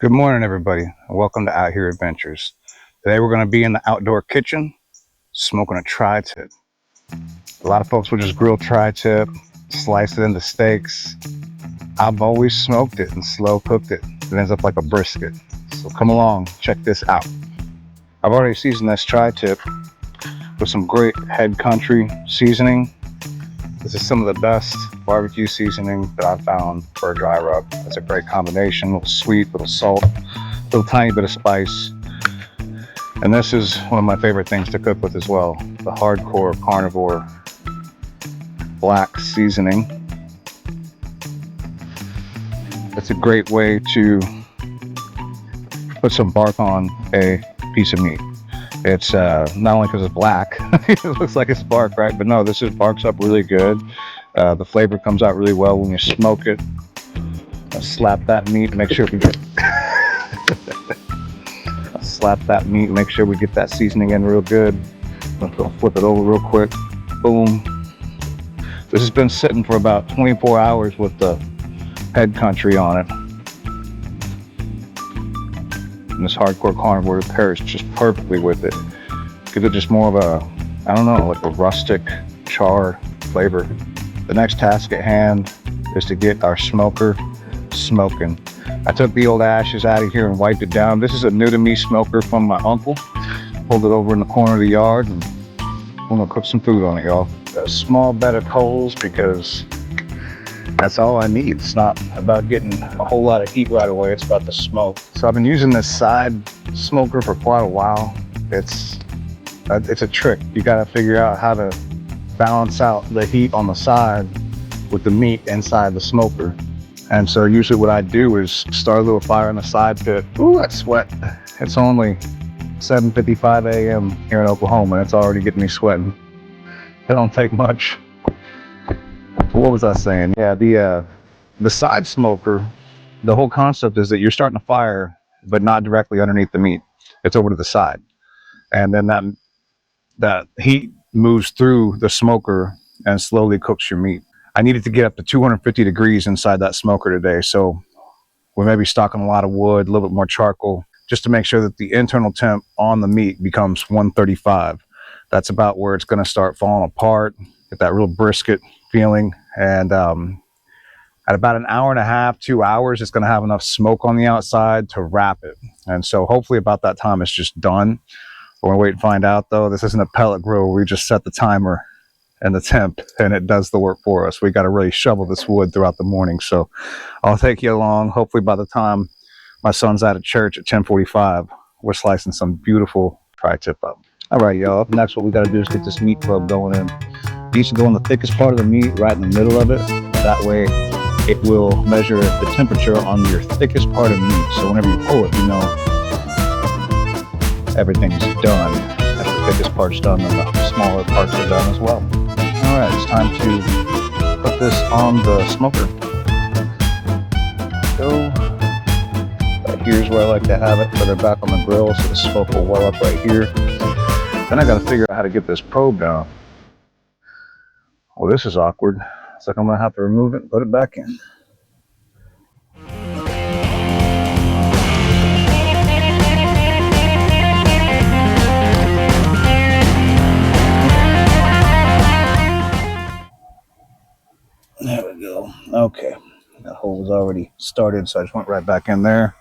Good morning, everybody, and welcome to Out Here Adventures. Today we're going to be in the outdoor kitchen smoking a tri-tip. A lot of folks will just grill tri-tip, slice it into steaks. I've always smoked it and slow cooked it. It ends up like a brisket. So come along, check this out. I've already seasoned this tri-tip with some great head country seasoning. This is some of the best barbecue seasoning that I've found for a dry rub. It's a great combination, a little sweet, a little salt, a little tiny bit of spice. And this is one of my favorite things to cook with as well, the hardcore Carnivore black seasoning. It's a great way to put some bark on a piece of meat. It's not only because it's black, it looks like it's bark, right? But no, this is barks up really good. The flavor comes out really well when you smoke it. Slap that meat, make sure we get slap that meat, make sure we get that seasoning in real good. I'll flip it over real quick. Boom. This has been sitting for about 24 hours with the head country on it. And this hardcore Carnivore pairs just perfectly with it. Gives it just more of a, I don't know, like a rustic char flavor. The next task at hand is to get our smoker smoking. I took the old ashes out of here and wiped it down. This is a new to me smoker from my uncle. Pulled it over in the corner of the yard and I'm gonna cook some food on it, y'all. A small bed of coals because that's all I need. It's not about getting a whole lot of heat right away, it's about the smoke. So I've been using this side smoker for quite a while. It's a trick. You gotta figure out how to balance out the heat on the side with the meat inside the smoker. And so usually what I do is start a little fire in the side pit. Ooh, that's sweat. It's only 7:55 a.m. here in Oklahoma and it's already getting me sweating. It don't take much. What was I saying? Yeah, the side smoker, the whole concept is that you're starting a fire, but not directly underneath the meat. It's over to the side. And then that heat moves through the smoker and slowly cooks your meat. I needed to get up to 250 degrees inside that smoker today. So we may be stocking a lot of wood, a little bit more charcoal, just to make sure that the internal temp on the meat becomes 135. That's about where it's going to start falling apart, get that real brisket feeling. And at about an hour and a half, 2 hours, it's going to have enough smoke on the outside to wrap it. And so hopefully about that time it's just done. We're going to wait and find out though. This isn't a pellet grill where we just set the timer and the temp and it does the work for us. We got to really shovel this wood throughout the morning. So I'll take you along. Hopefully by the time my son's out of church at 10:45, we're slicing some beautiful tri-tip up. All right, y'all. Up next, what we got to do is get this meat rub going in. You should go in the thickest part of the meat, right in the middle of it. That way it will measure the temperature on your thickest part of meat. So whenever you pull it, you know everything's done. If the thickest part's done, then the smaller parts are done as well. All right, it's time to put this on the smoker. Go. Right here's where I like to have it, further back on the grill so the smoke will well up right here. Then I got to figure out how to get this probe down. Well, this is awkward. It's like I'm gonna have to remove it and put it back in. There we go. Okay, that hole was already started, so I just went right back in there.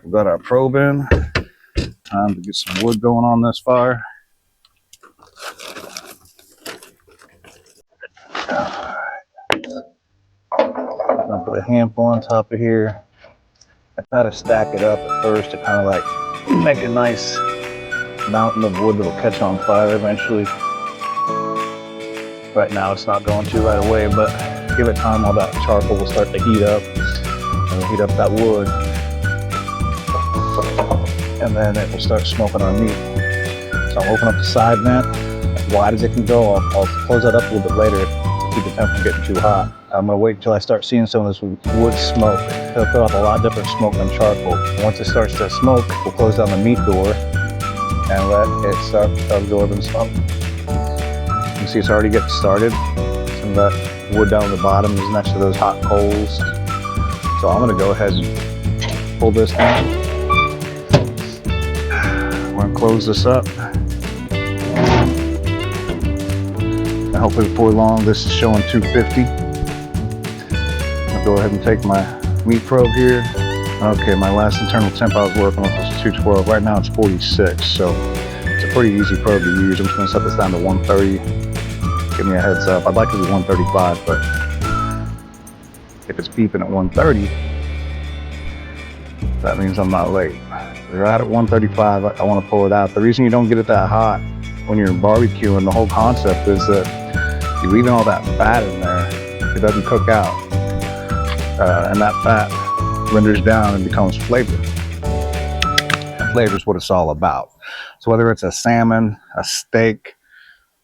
We got our probe in. Time to get some wood going on this fire. I'll put a handful on top of here. I try to stack it up at first to kind of like make a nice mountain of wood that'll catch on fire eventually. Right now it's not going to right away, but give it time, all that charcoal will start to heat up. And we'll heat up that wood. And then it will start smoking our meat. So I'll open up the side vent as wide as it can go. I'll close that up a little bit later to keep the temp from getting too hot. I'm gonna wait until I start seeing some of this wood smoke. It'll throw off a lot different smoke than charcoal. Once it starts to smoke, we'll close down the meat door and let it start absorbing smoke. You can see it's already getting started. Some of that wood down at the bottom is next to those hot coals. So I'm gonna go ahead and pull this down. We're gonna close this up. And hopefully before long, this is showing 250. I'll go ahead and take my meat probe here. Okay, my last internal temp I was working with was 212. Right now it's 46, so it's a pretty easy probe to use. I'm just gonna set this down to 130. Give me a heads up. I'd like it to be 135, but if it's beeping at 130, that means I'm not late. We're out at 135, I wanna pull it out. The reason you don't get it that hot when you're barbecuing, the whole concept is that you're leaving all that fat in there. It doesn't cook out. And that fat renders down and becomes flavor. And flavor is what it's all about. So whether it's a salmon, a steak,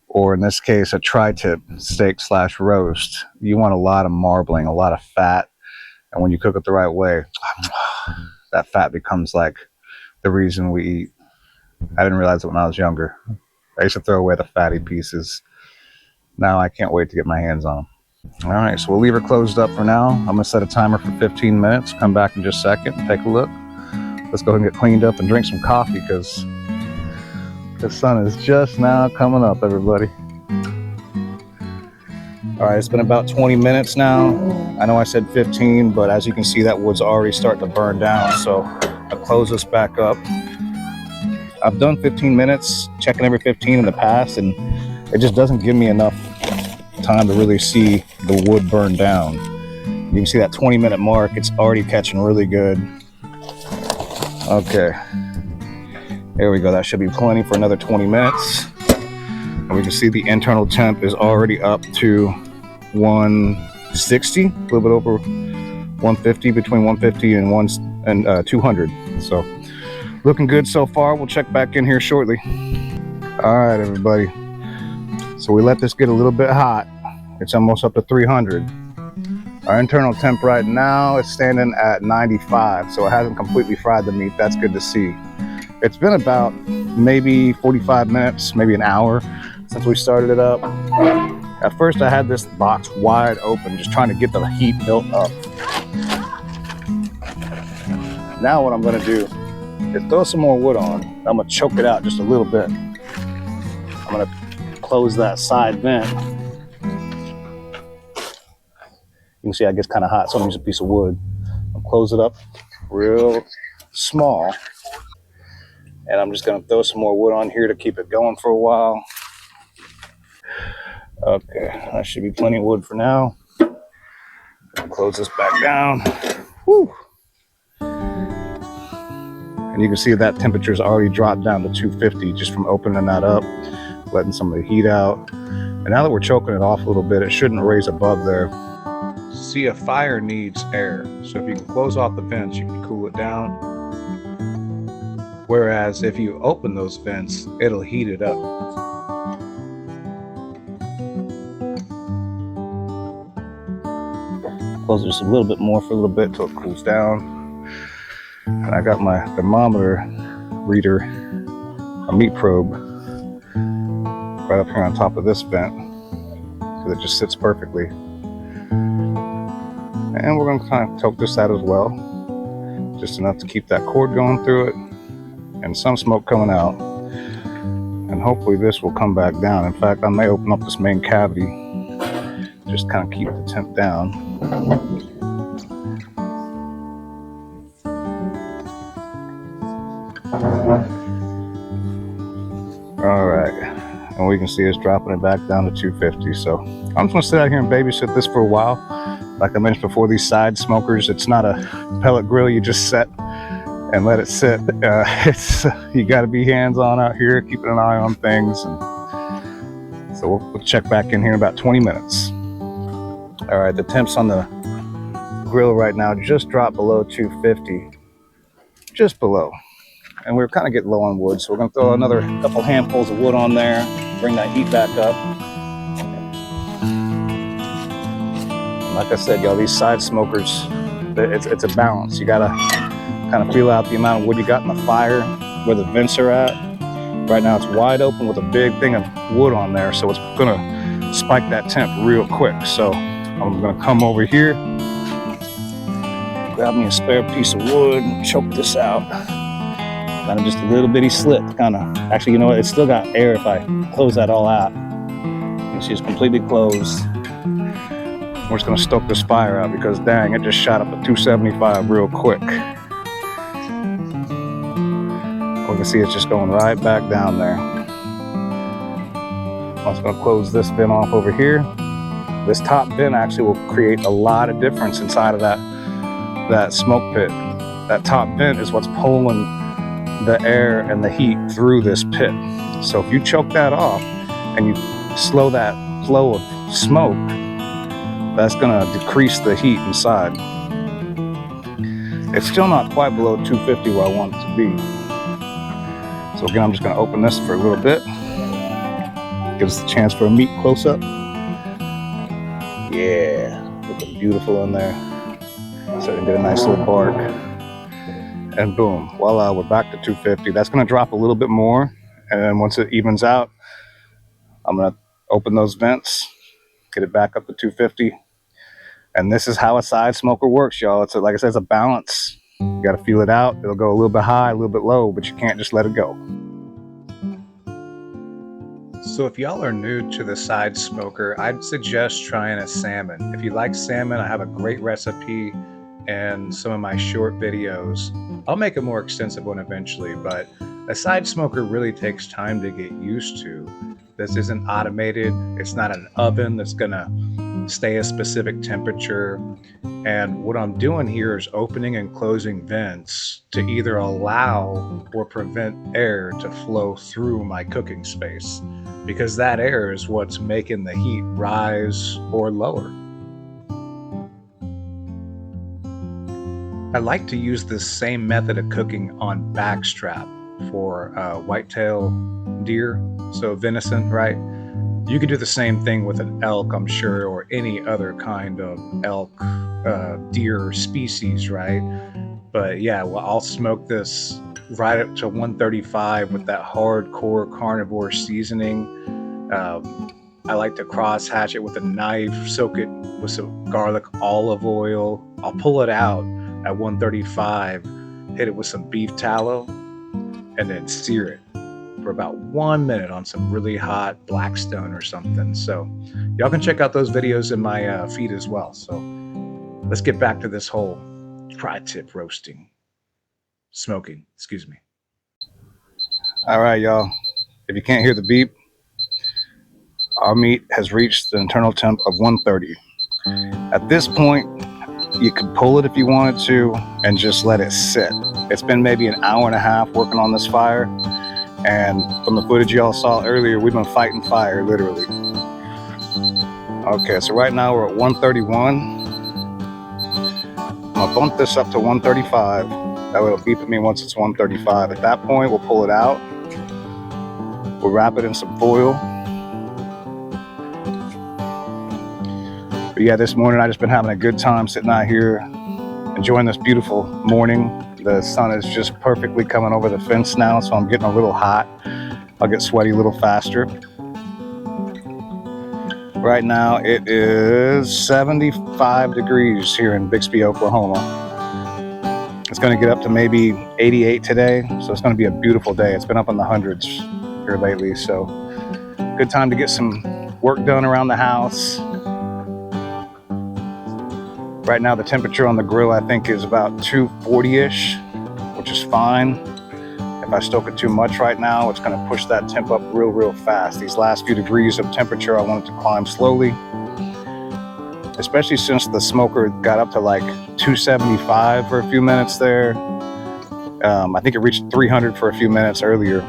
or in this case, a tri-tip steak / roast, you want a lot of marbling, a lot of fat. And when you cook it the right way, that fat becomes like the reason we eat. I didn't realize it when I was younger. I used to throw away the fatty pieces. Now I can't wait to get my hands on them. All right, so we'll leave her closed up for now. I'm gonna set a timer for 15 minutes, come back in just a second and take a look. Let's go ahead and get cleaned up and drink some coffee because the sun is just now coming up, everybody. All right, it's been about 20 minutes now. I know I said 15, but as you can see, that wood's already starting to burn down. So I'll close this back up. I've done 15 minutes, checking every 15 in the past, and it just doesn't give me enough time to really see the wood burn down. You can see that 20-minute mark, it's already catching really good. Okay, there we go. That should be plenty for another 20 minutes. And we can see the internal temp is already up to 160, a little bit over 150, between 150 and 200. So looking good so far. We'll check back in here shortly. All right, everybody. So we let this get a little bit hot. It's almost up to 300. Our internal temp right now is standing at 95, so it hasn't completely fried the meat. That's good to see. It's been about maybe 45 minutes, maybe an hour since we started it up. At first I had this box wide open, just trying to get the heat built up. Now what I'm gonna do is throw some more wood on. I'm gonna choke it out just a little bit. I'm gonna close that side vent. You can see it gets kind of hot, so I'm gonna use a piece of wood. I'll close it up real small. And I'm just gonna throw some more wood on here to keep it going for a while. Okay, that should be plenty of wood for now. I'll close this back down. Whew. And you can see that temperature's already dropped down to 250 just from opening that up, letting some of the heat out. And now that we're choking it off a little bit, it shouldn't raise above there. See, a fire needs air. So if you can close off the vents, you can cool it down. Whereas if you open those vents, it'll heat it up. Close it just a little bit more for a little bit until it cools down. And I got my thermometer reader, a meat probe, right up here on top of this vent, because it just sits perfectly. And we're gonna kind of toke this out as well, just enough to keep that cord going through it and some smoke coming out. And hopefully this will come back down. In fact, I may open up this main cavity, just kind of keep the temp down. All right, and we can see it's dropping it back down to 250. So I'm just gonna sit out here and babysit this for a while. Like I mentioned before, these side smokers, it's not a pellet grill you just set and let it sit. You got to be hands-on out here, keeping an eye on things. And so we'll check back in here in about 20 minutes. All right, the temps on the grill right now just dropped below 250, just below. And we're kind of getting low on wood, so we're gonna throw another couple handfuls of wood on there, bring that heat back up. Like I said, y'all, these side smokers, it's a balance. You gotta kind of feel out the amount of wood you got in the fire, where the vents are at. Right now it's wide open with a big thing of wood on there, so it's gonna spike that temp real quick. So I'm gonna come over here, grab me a spare piece of wood and choke this out. Kind of just a little bitty slit, kind of. Actually, you know what? It's still got air if I close that all out. And she's completely closed. We're just gonna stoke this fire out because dang, it just shot up to 275 real quick. We can see it's just going right back down there. I'm just gonna close this vent off over here. This top vent actually will create a lot of difference inside of that smoke pit. That top vent is what's pulling the air and the heat through this pit. So if you choke that off and you slow that flow of smoke, that's gonna decrease the heat inside. It's still not quite below 250 where I want it to be. So again, I'm just gonna open this for a little bit. Give us a chance for a meat close up. Yeah, looking beautiful in there. So I can get a nice little bark. And boom, voila, we're back to 250. That's gonna drop a little bit more. And then once it evens out, I'm gonna open those vents, get it back up to 250. And this is how a side smoker works, y'all. It's like I said, it's a balance. You gotta feel it out. It'll go a little bit high, a little bit low, but you can't just let it go. So if y'all are new to the side smoker, I'd suggest trying a salmon. If you like salmon, I have a great recipe in some of my short videos. I'll make a more extensive one eventually, but a side smoker really takes time to get used to. This isn't automated. It's not an oven that's gonna stay a specific temperature. And what I'm doing here is opening and closing vents to either allow or prevent air to flow through my cooking space, because that air is what's making the heat rise or lower. I like to use this same method of cooking on backstrap for whitetail deer, so venison, right? You could do the same thing with an elk, I'm sure, or any other kind of elk, deer species, right? But yeah, well, I'll smoke this right up to 135 with that hardcore carnivore seasoning. I like to cross hatch it with a knife, soak it with some garlic olive oil. I'll pull it out at 135, hit it with some beef tallow, and then sear it for about 1 minute on some really hot Blackstone or something. So y'all can check out those videos in my feed as well. So let's get back to this whole tri-tip smoking, excuse me. All right, y'all. If you can't hear the beep, our meat has reached the internal temp of 130. At this point, you could pull it if you wanted to and just let it sit. It's been maybe an hour and a half working on this fire. And from the footage y'all saw earlier, we've been fighting fire, literally. Okay, so right now we're at 131. I'm gonna bump this up to 135. That way it'll beep at me once it's 135. At that point, we'll pull it out. We'll wrap it in some foil. But yeah, this morning I just been having a good time sitting out here, enjoying this beautiful morning. The sun is just perfectly coming over the fence now, so I'm getting a little hot. I'll get sweaty a little faster. Right now it is 75 degrees here in Bixby, Oklahoma. It's going to get up to maybe 88 today, so it's going to be a beautiful day. It's been up in the hundreds here lately, so good time to get some work done around the house. Right now the temperature on the grill I think is about 240-ish, which is fine. If I stoke it too much right now, it's gonna push that temp up real fast. These last few degrees of temperature, I want it to climb slowly, especially since the smoker got up to like 275 for a few minutes there. I think it reached 300 for a few minutes earlier,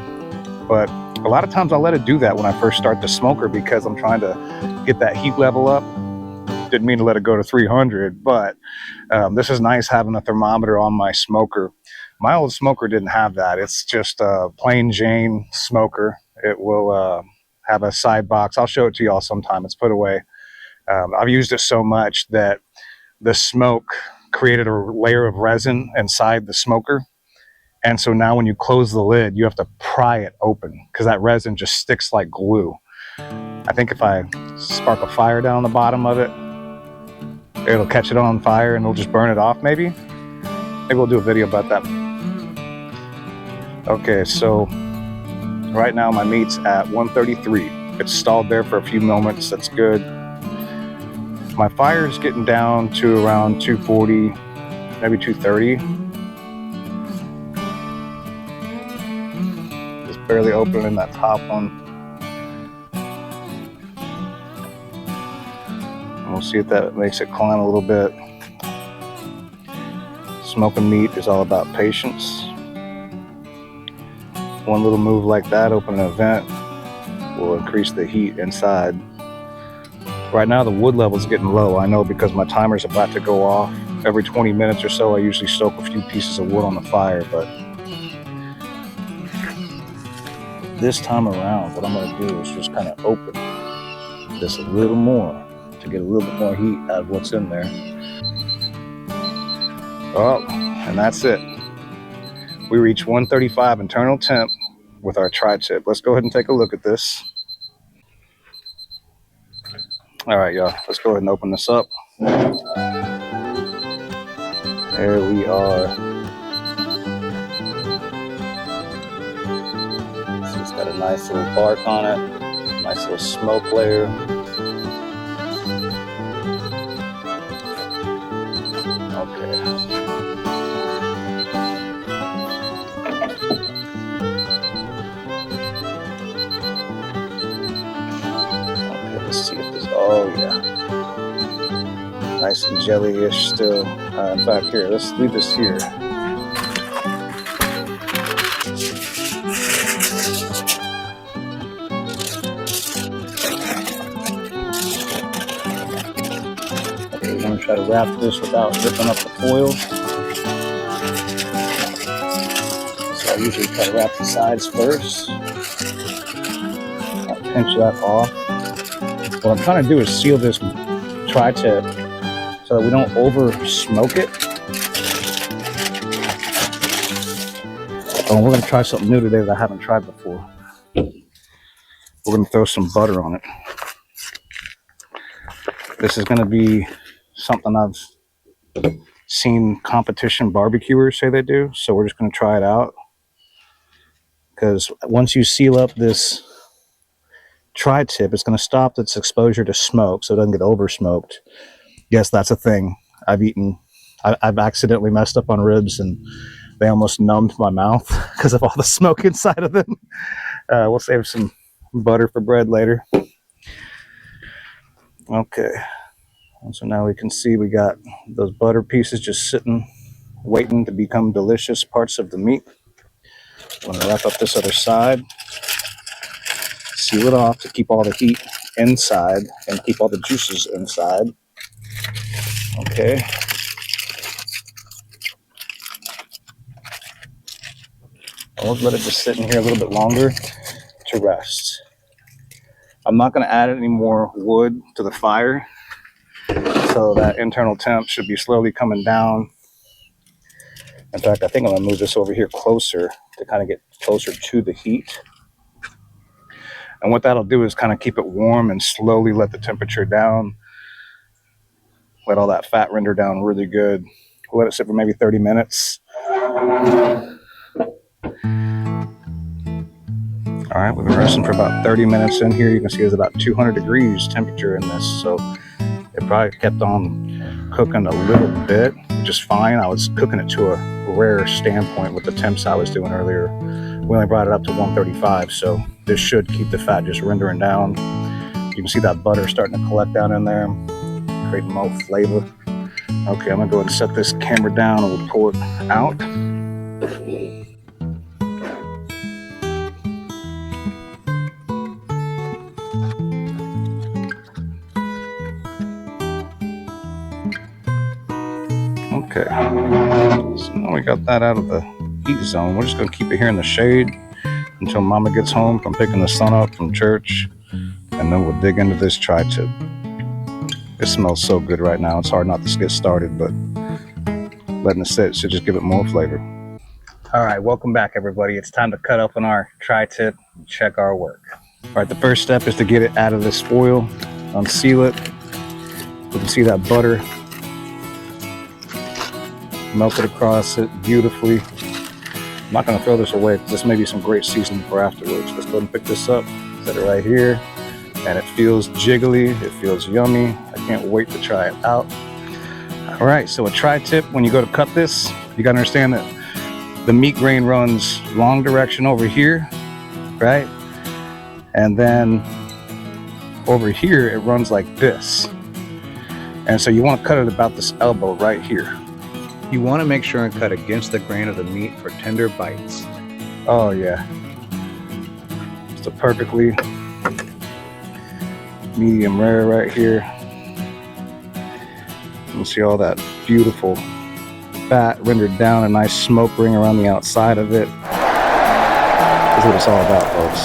but a lot of times I'll let it do that when I first start the smoker because I'm trying to get that heat level up. Didn't mean to let it go to 300, but this is nice having a thermometer on my smoker. My old smoker didn't have that. It's just a plain Jane smoker. It will have a side box. I'll show it to y'all sometime. It's put away. I've used it so much that the smoke created a layer of resin inside the smoker. And so now when you close the lid, you have to pry it open because that resin just sticks like glue. I think if I spark a fire down the bottom of it, it'll catch it on fire and it'll just burn it off maybe. Maybe we'll do a video about that. Okay, so right now my meat's at 133. It's stalled there for a few moments. That's good. My fire is getting down to around 240, maybe 230. Just barely opening that top one. And we'll see if that makes it climb a little bit. Smoking meat is all about patience. One little move like that, opening a vent, will increase the heat inside. Right now the wood level is getting low. I know because my timer's about to go off. Every 20 minutes or so I usually stoke a few pieces of wood on the fire, but this time around what I'm going to do is just kind of open this a little more to get a little bit more heat out of what's in there. Oh, and that's it. We reach 135 internal temp with our tri-tip. Let's go ahead and take a look at this. All right, y'all, let's go ahead and open this up. There we are. So it's got a nice little bark on it, nice little smoke layer. Okay. Let's see if this, oh yeah, nice and jelly-ish still. In fact, here, let's leave this here. Okay, we're gonna try to wrap this without ripping up the foil. So I usually try to wrap the sides first. I'll pinch that off. What I'm trying to do is seal this tri-tip so that we don't over smoke it. Oh, we're going to try something new today that I haven't tried before. We're going to throw some butter on it. This is going to be something I've seen competition barbecuers say they do, so we're just going to try it out. Because once you seal up this tri-tip, it's going to stop its exposure to smoke so it doesn't get over smoked. Yes, that's a thing. I've accidentally messed up on ribs and they almost numbed my mouth because of all the smoke inside of them. We'll save some butter for bread later. Okay, so now we can see we got those butter pieces just sitting waiting to become delicious parts of the meat. I'm going to wrap up this other side, seal it off to keep all the heat inside and keep all the juices inside. Okay. I'll let it just sit in here a little bit longer to rest. I'm not going to add any more wood to the fire, so that internal temp should be slowly coming down. In fact, I think I'm going to move this over here closer to kind of get closer to the heat. And what that'll do is kind of keep it warm and slowly let the temperature down. Let all that fat render down really good. We'll let it sit for maybe 30 minutes. All right, we've been roasting for about 30 minutes in here. You can see there's about 200 degrees temperature in this, so it probably kept on cooking a little bit, which is fine. I was cooking it to a rare standpoint with the temps I was doing earlier. We only brought it up to 135, so this should keep the fat just rendering down. You can see that butter starting to collect down in there, creating more flavor. Okay, I'm gonna go ahead and set this camera down and we'll pull it out. Okay, so now we got that out of the heat zone. We're just gonna keep it here in the shade until Mama gets home from picking the son up from church, and then we'll dig into this tri-tip. It smells so good right now. It's hard not to get started, but letting it sit should just give it more flavor. All right, welcome back, everybody. It's time to cut open our tri-tip and check our work. All right, the first step is to get it out of this foil, unseal it. You can see that butter melt it across it beautifully. I'm not gonna throw this away because this may be some great seasoning for afterwards. Let's go ahead and pick this up, set it right here. And it feels jiggly, it feels yummy. I can't wait to try it out. All right, so a tri-tip when you go to cut this, you gotta understand that the meat grain runs long direction over here, right? And then over here, it runs like this. And so you wanna cut it about this elbow right here. You wanna make sure and cut against the grain of the meat for tender bites. Oh yeah. It's a perfectly medium rare right here. You can see all that beautiful fat rendered down, a nice smoke ring around the outside of it. That's what it's all about, folks.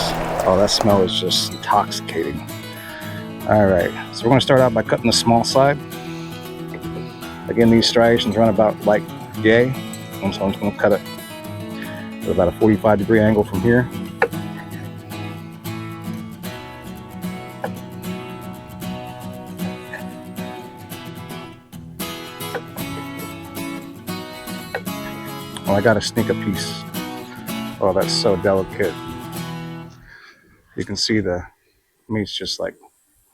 Oh, that smell is just intoxicating. All right, so we're gonna start out by cutting the small side. Again, these striations run about like yay, and so I'm just gonna cut it at about a 45-degree angle from here. Oh, I gotta sneak a piece. Oh, that's so delicate. You can see the meat's just like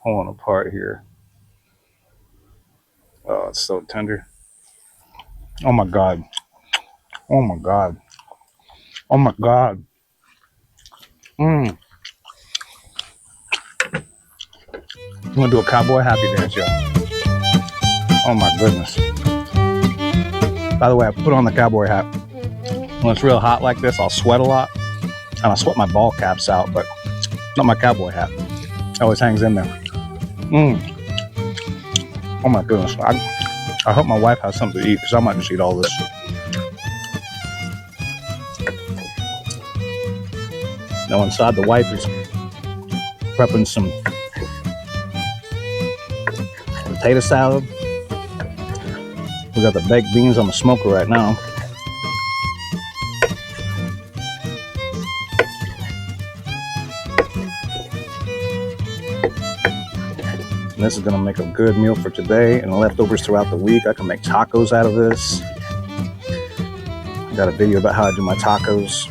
pulling apart here. Oh, it's so tender. Oh my God. Oh my God. Oh my God. I'm gonna do a cowboy happy dance, y'all. Oh my goodness. By the way, I put on the cowboy hat. When it's real hot like this, I'll sweat a lot. And I sweat my ball caps out, but not my cowboy hat. It always hangs in there. Oh my goodness. I hope my wife has something to eat because I might just eat all this. Now inside, the wife is prepping some potato salad. We got the baked beans on the smoker right now. And this is gonna make a good meal for today and leftovers throughout the week. I can make tacos out of this. I got a video about how I do my tacos.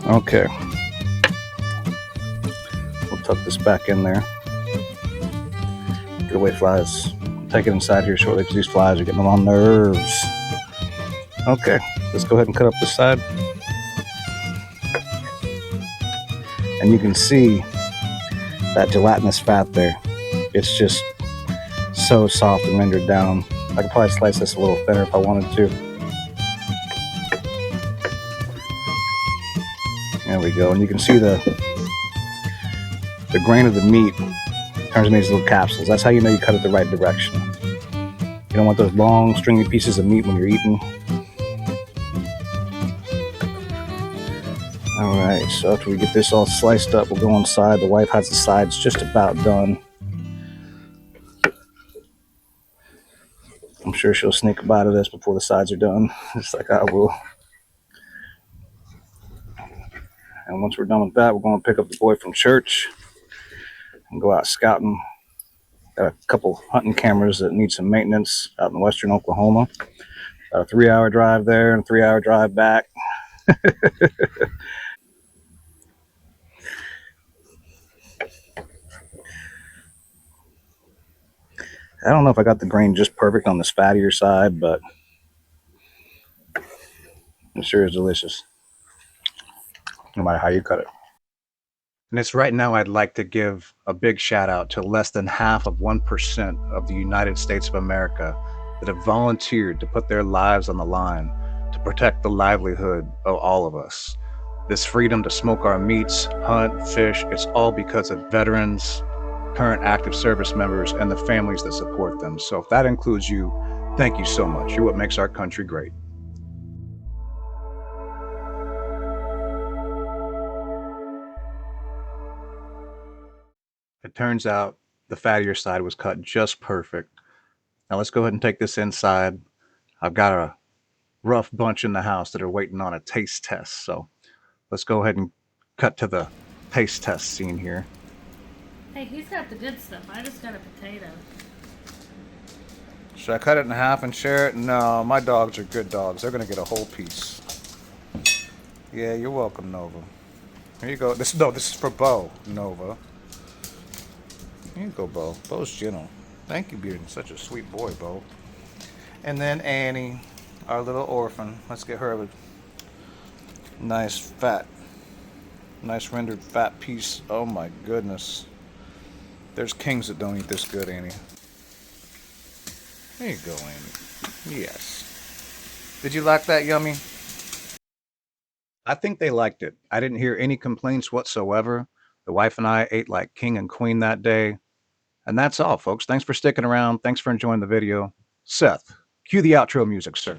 Okay. We'll tuck this back in there. Get away, flies. Take it inside here shortly because these flies are getting on my nerves. Okay, let's go ahead and cut up this side. And you can see that gelatinous fat there. It's just so soft and rendered down. I could probably slice this a little thinner if I wanted to. There we go, and you can see the grain of the meat turns into these little capsules. That's how you know you cut it the right direction. You don't want those long, stringy pieces of meat when you're eating. All right, so after we get this all sliced up, we'll go inside. The wife has the sides just about done. I'm sure she'll sneak a bite of this before the sides are done, just like I will. And once we're done with that, we're going to pick up the boy from church and go out scouting. Got a couple hunting cameras that need some maintenance out in western Oklahoma. Got a 3-hour drive there and a 3-hour drive back. I don't know if I got the grain just perfect on this fattier side, but it sure is delicious, no matter how you cut it. And it's right now I'd like to give a big shout out to less than half of 1% of the United States of America that have volunteered to put their lives on the line to protect the livelihood of all of us. This freedom to smoke our meats, hunt, fish, it's all because of veterans, current active service members, and the families that support them. So if that includes you, thank you so much. You're what makes our country great. It turns out the fattier side was cut just perfect. Now let's go ahead and take this inside. I've got a rough bunch in the house that are waiting on a taste test. So let's go ahead and cut to the taste test scene here. Hey, he's got the good stuff. I just got a potato. Should I cut it in half and share it? No, my dogs are good dogs. They're gonna get a whole piece. Yeah, you're welcome, Nova. Here you go. This is for Bo, Nova. Here you go, Bo. Bo's gentle. Thank you, being such a sweet boy, Bo. And then Annie, our little orphan. Let's get her a nice rendered fat piece. Oh my goodness. There's kings that don't eat this good, Annie. There you go, Annie. Yes. Did you like that, Yummy? I think they liked it. I didn't hear any complaints whatsoever. The wife and I ate like king and queen that day. And that's all, folks. Thanks for sticking around. Thanks for enjoying the video. Seth, cue the outro music, sir.